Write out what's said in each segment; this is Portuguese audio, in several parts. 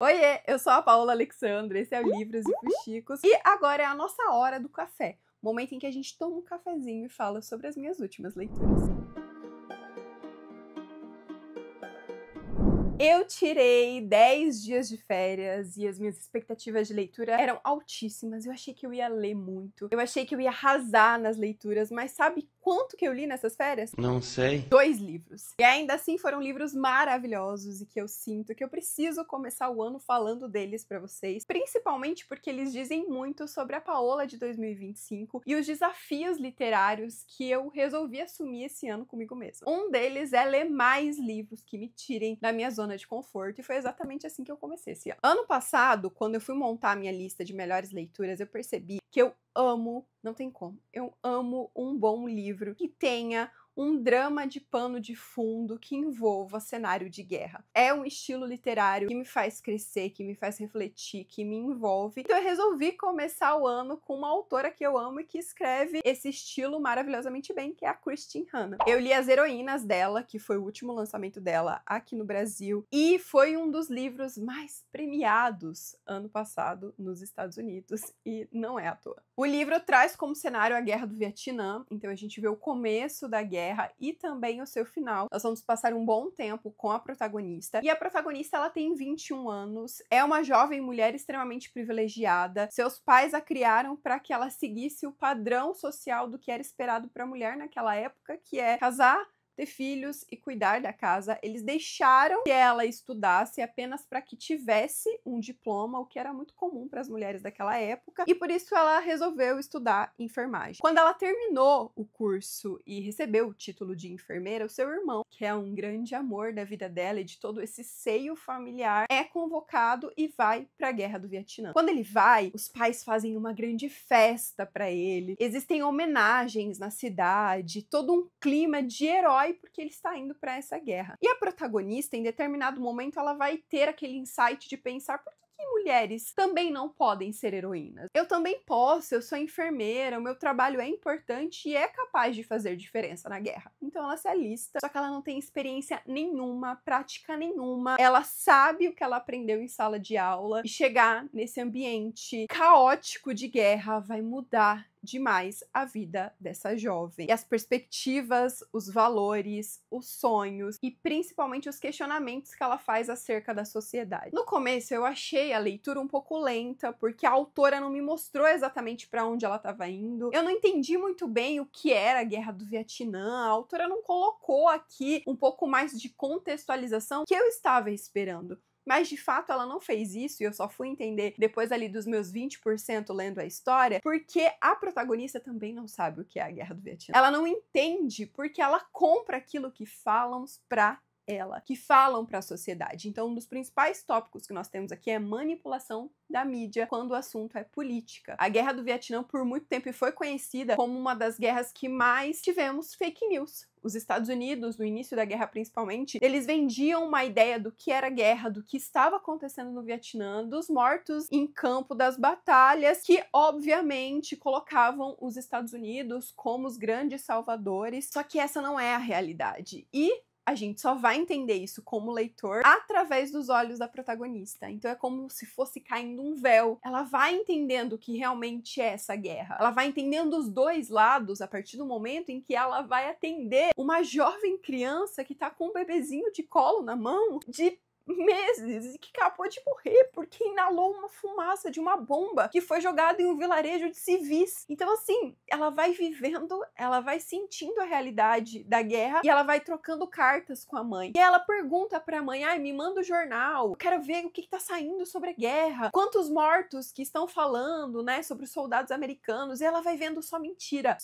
Oiê, eu sou a Paola Alexandre, esse é o Livros e Fuxicos, e agora é a nossa hora do café, momento em que a gente toma um cafezinho e fala sobre as minhas últimas leituras. Eu tirei 10 dias de férias e as minhas expectativas de leitura eram altíssimas. Eu achei que eu ia ler muito, eu achei que eu ia arrasar nas leituras, mas sabe quanto que eu li nessas férias? Não sei. 2 livros. E ainda assim foram livros maravilhosos e que eu sinto que eu preciso começar o ano falando deles pra vocês, principalmente porque eles dizem muito sobre a Paola de 2025 e os desafios literários que eu resolvi assumir esse ano comigo mesma. Um deles é ler mais livros que me tirem da minha zona de conforto, e foi exatamente assim que eu comecei esse ano. Ano passado, quando eu fui montar a minha lista de melhores leituras, eu percebi que eu amo, não tem como, eu amo um bom livro que tenha um drama de pano de fundo que envolva cenário de guerra. É um estilo literário que me faz crescer, que me faz refletir, que me envolve. Então eu resolvi começar o ano com uma autora que eu amo e que escreve esse estilo maravilhosamente bem, que é a Christine Hanna. Eu li As Heroínas dela, que foi o último lançamento dela aqui no Brasil, e foi um dos livros mais premiados ano passado nos Estados Unidos, e não é à toa. O livro traz como cenário a Guerra do Vietnã, então a gente vê o começo da guerra e também o seu final. Nós vamos passar um bom tempo com a protagonista, e a protagonista ela tem 21 anos, é uma jovem mulher extremamente privilegiada, seus pais a criaram para que ela seguisse o padrão social do que era esperado para a mulher naquela época, que é casar, ter filhos e cuidar da casa. Eles deixaram que ela estudasse apenas para que tivesse um diploma, o que era muito comum para as mulheres daquela época, e por isso ela resolveu estudar enfermagem. Quando ela terminou o curso e recebeu o título de enfermeira, o seu irmão, que é um grande amor da vida dela e de todo esse seio familiar, é convocado e vai para a Guerra do Vietnã. Quando ele vai, os pais fazem uma grande festa para ele, existem homenagens na cidade, todo um clima de herói porque ele está indo para essa guerra. E a protagonista, em determinado momento, ela vai ter aquele insight de pensar: por que mulheres também não podem ser heroínas? Eu também posso, eu sou enfermeira, o meu trabalho é importante e é capaz de fazer diferença na guerra. Então ela se alista, só que ela não tem experiência nenhuma, prática nenhuma. Ela sabe o que ela aprendeu em sala de aula, e chegar nesse ambiente caótico de guerra vai mudar demais a vida dessa jovem. E as perspectivas, os valores, os sonhos e principalmente os questionamentos que ela faz acerca da sociedade. No começo eu achei a leitura um pouco lenta, porque a autora não me mostrou exatamente para onde ela estava indo. Eu não entendi muito bem o que era a Guerra do Vietnã. A autora não colocou aqui um pouco mais de contextualização que eu estava esperando. Mas, de fato, ela não fez isso, e eu só fui entender depois ali dos meus 20% lendo a história, porque a protagonista também não sabe o que é a Guerra do Vietnã. Ela não entende porque ela compra aquilo que falam pra ela, que falam para a sociedade. Então, um dos principais tópicos que nós temos aqui é manipulação da mídia quando o assunto é política. A Guerra do Vietnã, por muito tempo, foi conhecida como uma das guerras que mais tivemos fake news. Os Estados Unidos, no início da guerra principalmente, eles vendiam uma ideia do que era guerra, do que estava acontecendo no Vietnã, dos mortos em campo, das batalhas, que obviamente colocavam os Estados Unidos como os grandes salvadores, só que essa não é a realidade. E a gente só vai entender isso como leitor através dos olhos da protagonista. Então é como se fosse caindo um véu. Ela vai entendendo o que realmente é essa guerra. Ela vai entendendo os dois lados a partir do momento em que ela vai atender uma jovem criança que tá com um bebezinho de colo na mão de meses e que acabou de morrer porque inalou uma fumaça de uma bomba que foi jogada em um vilarejo de civis. Então, assim, ela vai vivendo, ela vai sentindo a realidade da guerra e ela vai trocando cartas com a mãe. E ela pergunta pra mãe: ai, me manda o jornal, eu quero ver o que tá saindo sobre a guerra, quantos mortos que estão falando, né, sobre os soldados americanos. E ela vai vendo só mentira,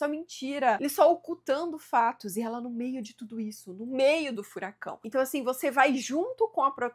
eles só ocultando fatos, e ela no meio de tudo isso, no meio do furacão. Então, assim, você vai junto com a protagonista,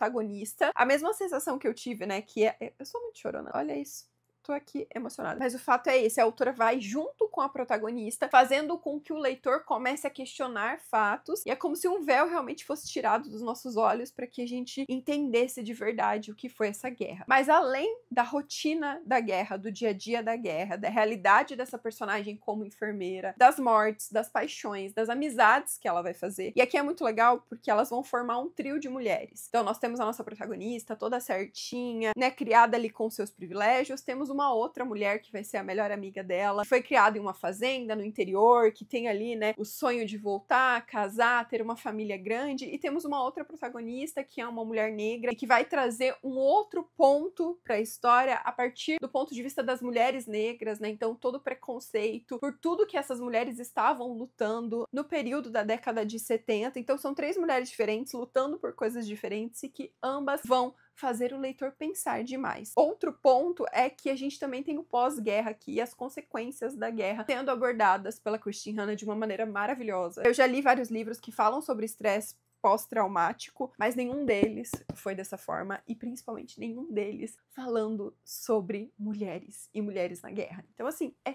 a mesma sensação que eu tive, né, que é... Eu sou muito chorona, olha isso. tô aqui emocionada. Mas o fato é esse, a autora vai junto com a protagonista, fazendo com que o leitor comece a questionar fatos, e é como se um véu realmente fosse tirado dos nossos olhos para que a gente entendesse de verdade o que foi essa guerra. Mas além da rotina da guerra, do dia a dia da guerra, da realidade dessa personagem como enfermeira, das mortes, das paixões, das amizades que ela vai fazer. E aqui é muito legal porque elas vão formar um trio de mulheres. Então nós temos a nossa protagonista, toda certinha, né, criada ali com seus privilégios. Temos uma outra mulher que vai ser a melhor amiga dela, que foi criada em uma fazenda no interior, que tem ali, né, o sonho de voltar, casar, ter uma família grande. E temos uma outra protagonista que é uma mulher negra e que vai trazer um outro ponto para a história a partir do ponto de vista das mulheres negras, né? Então todo o preconceito por tudo que essas mulheres estavam lutando no período da década de 70. Então são 3 mulheres diferentes lutando por coisas diferentes e que ambas vão fazer o leitor pensar demais. Outro ponto é que a gente também tem o pós-guerra aqui e as consequências da guerra sendo abordadas pela Christine Hanna de uma maneira maravilhosa. Eu já li vários livros que falam sobre estresse pós-traumático, mas nenhum deles foi dessa forma, e principalmente nenhum deles falando sobre mulheres e mulheres na guerra. Então assim, é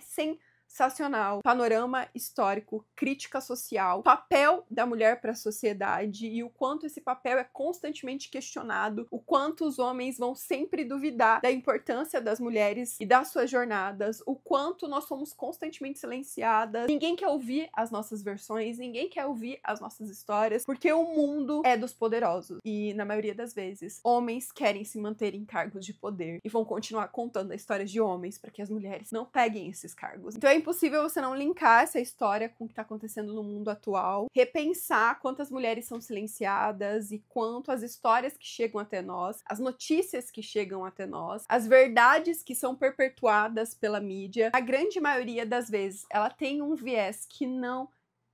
sensacional, panorama histórico, crítica social, papel da mulher para a sociedade e o quanto esse papel é constantemente questionado, o quanto os homens vão sempre duvidar da importância das mulheres e das suas jornadas, o quanto nós somos constantemente silenciadas, ninguém quer ouvir as nossas versões, ninguém quer ouvir as nossas histórias, porque o mundo é dos poderosos e, na maioria das vezes, homens querem se manter em cargos de poder e vão continuar contando a história de homens para que as mulheres não peguem esses cargos. Então é impossível você não linkar essa história com o que está acontecendo no mundo atual, repensar quantas mulheres são silenciadas e quanto as histórias que chegam até nós, as notícias que chegam até nós, as verdades que são perpetuadas pela mídia, a grande maioria das vezes ela tem um viés que não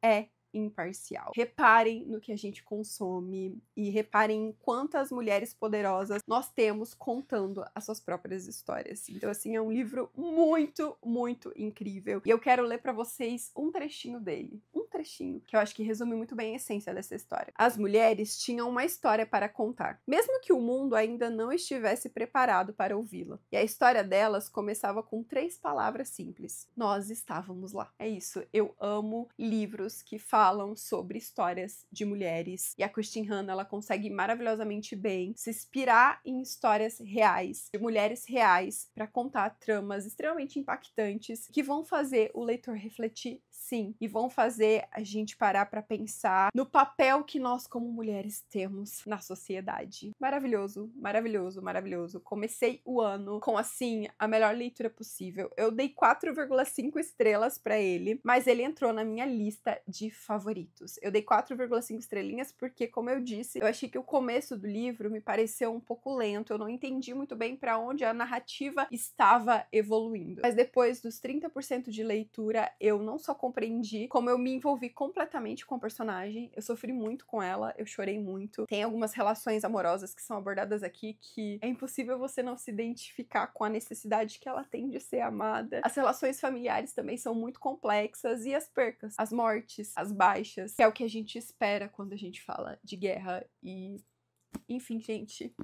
é imparcial. Reparem no que a gente consome e reparem em quantas mulheres poderosas nós temos contando as suas próprias histórias. Então, assim, é um livro muito, muito incrível. E eu quero ler pra vocês um trechinho dele. Um trechinho, que eu acho que resume muito bem a essência dessa história. As mulheres tinham uma história para contar, mesmo que o mundo ainda não estivesse preparado para ouvi-la. E a história delas começava com 3 palavras simples. Nós estávamos lá. É isso. Eu amo livros que falam sobre histórias de mulheres. E a Christine Hanna, ela consegue maravilhosamente bem se inspirar em histórias reais, de mulheres reais, para contar tramas extremamente impactantes que vão fazer o leitor refletir, sim, e vão fazer a gente parar para pensar no papel que nós como mulheres temos na sociedade. Maravilhoso, maravilhoso, maravilhoso. Comecei o ano com, assim, a melhor leitura possível. Eu dei 4,5 estrelas para ele, mas ele entrou na minha lista de favoritos. Eu dei 4,5 estrelinhas porque, como eu disse, eu achei que o começo do livro me pareceu um pouco lento, eu não entendi muito bem para onde a narrativa estava evoluindo. Mas depois dos 30% de leitura, eu não só compreendi, como eu me envolvi completamente com a personagem, eu sofri muito com ela, eu chorei muito. Tem algumas relações amorosas que são abordadas aqui que é impossível você não se identificar com a necessidade que ela tem de ser amada. As relações familiares também são muito complexas e as percas, as mortes, as baixas, que é o que a gente espera quando a gente fala de guerra e... Enfim, gente...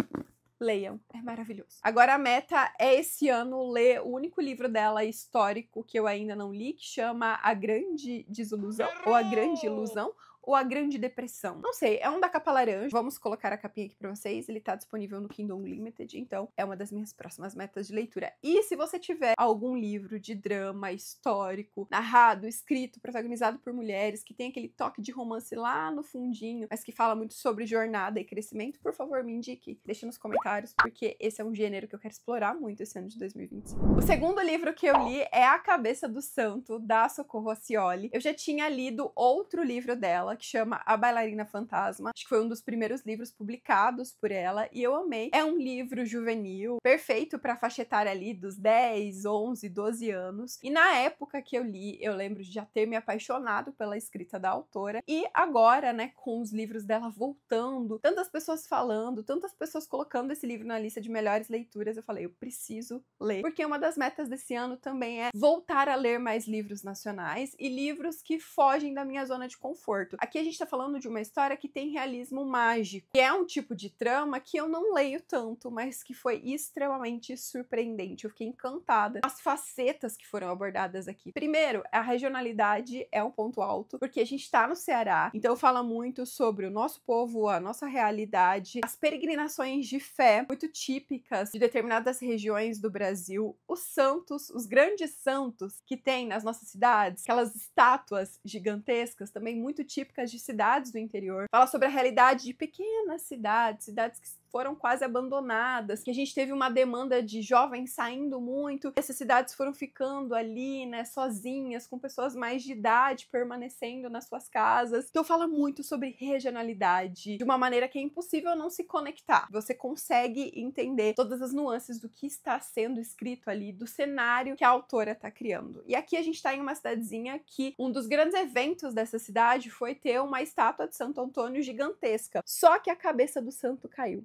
Leiam, é maravilhoso. Agora a meta é esse ano ler o único livro dela histórico que eu ainda não li, que chama A Grande Desilusão, ou A Grande Ilusão, ou A Grande Depressão. Não sei, é um da capa laranja. Vamos colocar a capinha aqui pra vocês. Ele tá disponível no Kindle Unlimited, então é uma das minhas próximas metas de leitura. E se você tiver algum livro de drama histórico, narrado, escrito, protagonizado por mulheres, que tem aquele toque de romance lá no fundinho, mas que fala muito sobre jornada e crescimento, por favor, me indique. Deixa nos comentários, porque esse é um gênero que eu quero explorar muito esse ano de 2025. O segundo livro que eu li é A Cabeça do Santo, da Socorro Acioli. Eu já tinha lido outro livro dela, que chama A Bailarina Fantasma. Acho que foi um dos primeiros livros publicados por ela e eu amei. É um livro juvenil, perfeito para faixa etária ali dos 10, 11, 12 anos. E na época que eu li, eu lembro de já ter me apaixonado pela escrita da autora. E agora, né, com os livros dela voltando, tantas pessoas falando, tantas pessoas colocando esse livro na lista de melhores leituras, eu falei, eu preciso ler. Porque uma das metas desse ano também é voltar a ler mais livros nacionais e livros que fogem da minha zona de conforto. Aqui a gente tá falando de uma história que tem realismo mágico, que é um tipo de trama que eu não leio tanto, mas que foi extremamente surpreendente. Eu fiquei encantada com as facetas que foram abordadas aqui. Primeiro, a regionalidade é um ponto alto, porque a gente tá no Ceará, então fala muito sobre o nosso povo, a nossa realidade, as peregrinações de fé muito típicas de determinadas regiões do Brasil, os santos, os grandes santos que tem nas nossas cidades, aquelas estátuas gigantescas, também muito típicas de cidades do interior. Fala sobre a realidade de pequenas cidades, cidades que foram quase abandonadas, que a gente teve uma demanda de jovens saindo muito, essas cidades foram ficando ali, né, sozinhas, com pessoas mais de idade permanecendo nas suas casas. Então fala muito sobre regionalidade, de uma maneira que é impossível não se conectar. Você consegue entender todas as nuances do que está sendo escrito ali, do cenário que a autora está criando. E aqui a gente está em uma cidadezinha que um dos grandes eventos dessa cidade foi ter uma estátua de Santo Antônio gigantesca. Só que a cabeça do santo caiu.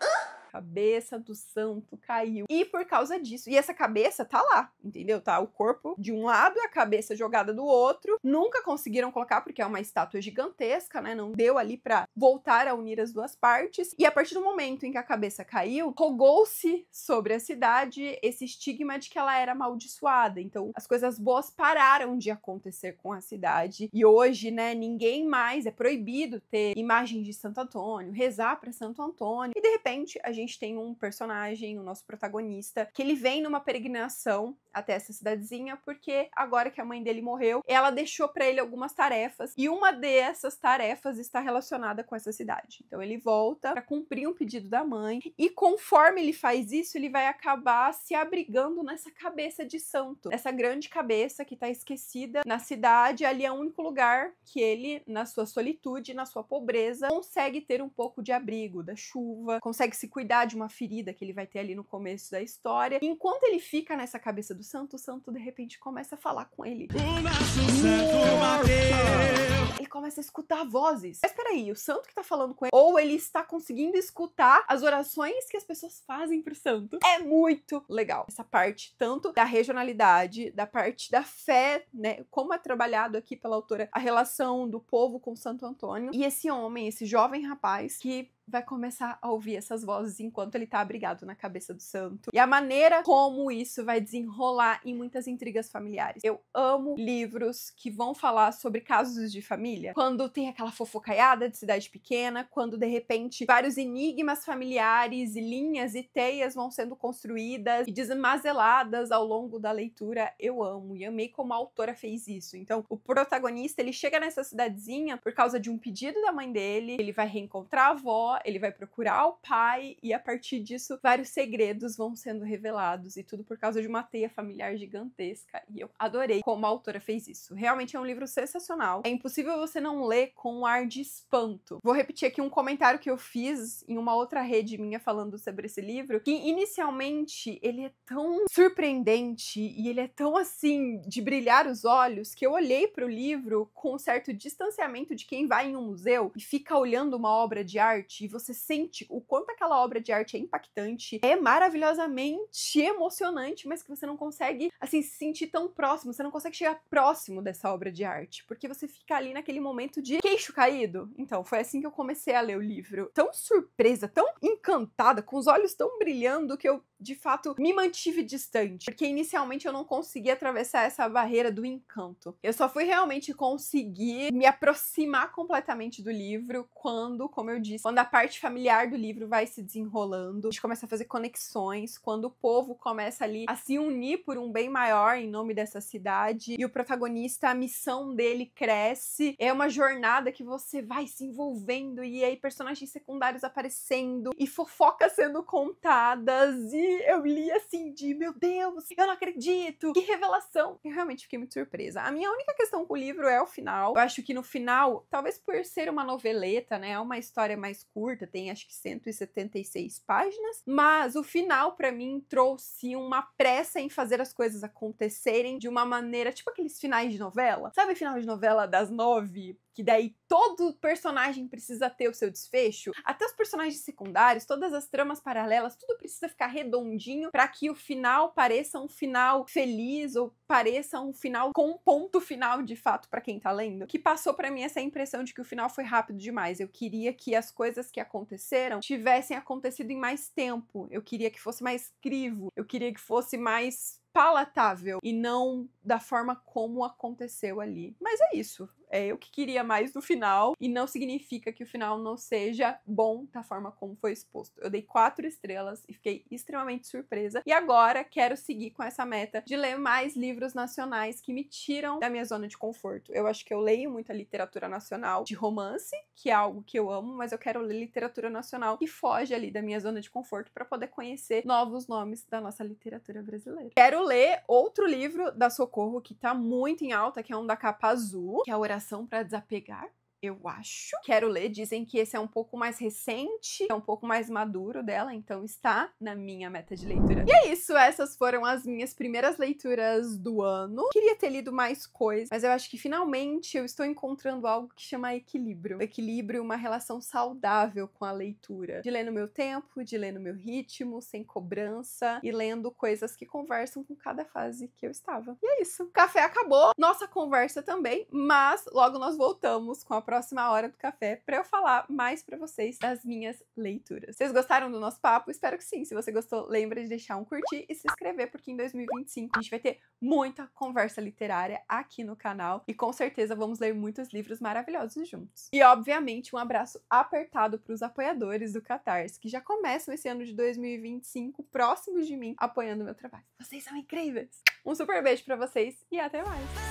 Cabeça do santo caiu. E por causa disso, e essa cabeça tá lá, entendeu? Tá o corpo de um lado e a cabeça jogada do outro. Nunca conseguiram colocar, porque é uma estátua gigantesca, né? Não deu ali pra voltar a unir as duas partes. E a partir do momento em que a cabeça caiu, rogou-se sobre a cidade esse estigma de que ela era amaldiçoada. Então, as coisas boas pararam de acontecer com a cidade. E hoje, né, ninguém mais, é proibido ter imagens de Santo Antônio, rezar pra Santo Antônio. E de repente, a gente tem um personagem, o nosso protagonista, que ele vem numa peregrinação até essa cidadezinha, porque agora que a mãe dele morreu, ela deixou pra ele algumas tarefas, e uma dessas tarefas está relacionada com essa cidade. Então ele volta pra cumprir um pedido da mãe, e conforme ele faz isso, ele vai acabar se abrigando nessa cabeça de santo, essa grande cabeça que tá esquecida na cidade. Ali é o único lugar que ele, na sua solitude, na sua pobreza, consegue ter um pouco de abrigo da chuva, consegue se cuidar de uma ferida que ele vai ter ali no começo da história. E enquanto ele fica nessa cabeça do santo, o santo de repente começa a falar com ele. O nosso santo bateu. Ele começa a escutar vozes. Mas peraí, o santo que tá falando com ele, ou ele está conseguindo escutar as orações que as pessoas fazem pro santo. É muito legal essa parte, tanto da regionalidade, da parte da fé, né, como é trabalhado aqui pela autora a relação do povo com Santo Antônio, e esse homem, esse jovem rapaz que vai começar a ouvir essas vozes enquanto ele tá abrigado na cabeça do santo. E a maneira como isso vai desenrolar em muitas intrigas familiares. Eu amo livros que vão falar sobre casos de família. Quando tem aquela fofocaiada de cidade pequena, quando de repente vários enigmas familiares e linhas e teias vão sendo construídas e desmazeladas ao longo da leitura. Eu amo e amei como a autora fez isso. Então, o protagonista, ele chega nessa cidadezinha por causa de um pedido da mãe dele, ele vai reencontrar a avó, ele vai procurar o pai, e a partir disso vários segredos vão sendo revelados, e tudo por causa de uma teia familiar gigantesca. E eu adorei como a autora fez isso. Realmente é um livro sensacional. É impossível você não ler com um ar de espanto. Vou repetir aqui um comentário que eu fiz em uma outra rede minha falando sobre esse livro, que inicialmente ele é tão surpreendente e ele é tão assim de brilhar os olhos, que eu olhei para o livro com um certo distanciamento de quem vai em um museu e fica olhando uma obra de arte, e você sente o quanto aquela obra de arte é impactante, é maravilhosamente emocionante, mas que você não consegue, assim, se sentir tão próximo, você não consegue chegar próximo dessa obra de arte, porque você fica ali naquele momento de queixo caído. Então, foi assim que eu comecei a ler o livro. Tão surpresa, tão encantada, com os olhos tão brilhando, que eu, de fato, me mantive distante, porque inicialmente eu não conseguia atravessar essa barreira do encanto. Eu só fui realmente conseguir me aproximar completamente do livro quando, como eu disse, quando a parte familiar do livro vai se desenrolando, a gente começa a fazer conexões, quando o povo começa ali a se unir por um bem maior em nome dessa cidade, e o protagonista, a missão dele cresce, é uma jornada que você vai se envolvendo, e aí personagens secundários aparecendo, e fofocas sendo contadas, e eu li assim de, meu Deus, eu não acredito, que revelação! Eu realmente fiquei muito surpresa. A minha única questão com o livro é o final. Eu acho que no final, talvez por ser uma noveleta, né, é uma história mais curta, tem acho que 176 páginas, mas o final pra mim trouxe uma pressa em fazer as coisas acontecerem de uma maneira, tipo aqueles finais de novela, sabe, final de novela das 9 que daí todo personagem precisa ter o seu desfecho, até os personagens secundários, todas as tramas paralelas, tudo precisa ficar redondinho para que o final pareça um final feliz ou pareça um final com um ponto final de fato para quem tá lendo. Que passou para mim essa impressão de que o final foi rápido demais. Eu queria que as coisas que aconteceram tivessem acontecido em mais tempo. Eu queria que fosse mais crivo. Eu queria que fosse mais palatável e não da forma como aconteceu ali. Mas é isso. É eu que queria mais do final e não significa que o final não seja bom da forma como foi exposto. Eu dei 4 estrelas e fiquei extremamente surpresa. E agora quero seguir com essa meta de ler mais livros nacionais que me tiram da minha zona de conforto. Eu acho que eu leio muita literatura nacional de romance, que é algo que eu amo, mas eu quero ler literatura nacional que foge ali da minha zona de conforto para poder conhecer novos nomes da nossa literatura brasileira. Quero ler outro livro da Socorro que tá muito em alta, que é um da capa azul, que é a Oração para Desapegar. Eu acho. Quero ler, dizem que esse é um pouco mais recente, é um pouco mais maduro dela, então está na minha meta de leitura. E é isso, essas foram as minhas primeiras leituras do ano. Queria ter lido mais coisas, mas eu acho que finalmente eu estou encontrando algo que chama equilíbrio. Equilíbrio, uma relação saudável com a leitura. De ler no meu tempo, de ler no meu ritmo, sem cobrança, e lendo coisas que conversam com cada fase que eu estava. E é isso. O café acabou, nossa conversa também, mas logo nós voltamos com a próxima hora do café para eu falar mais para vocês das minhas leituras. Vocês gostaram do nosso papo? Espero que sim. Se você gostou, lembra de deixar um curtir e se inscrever, porque em 2025 a gente vai ter muita conversa literária aqui no canal e com certeza vamos ler muitos livros maravilhosos juntos. E obviamente um abraço apertado para os apoiadores do Catarse, que já começam esse ano de 2025 próximos de mim, apoiando o meu trabalho. Vocês são incríveis! Um super beijo para vocês e até mais!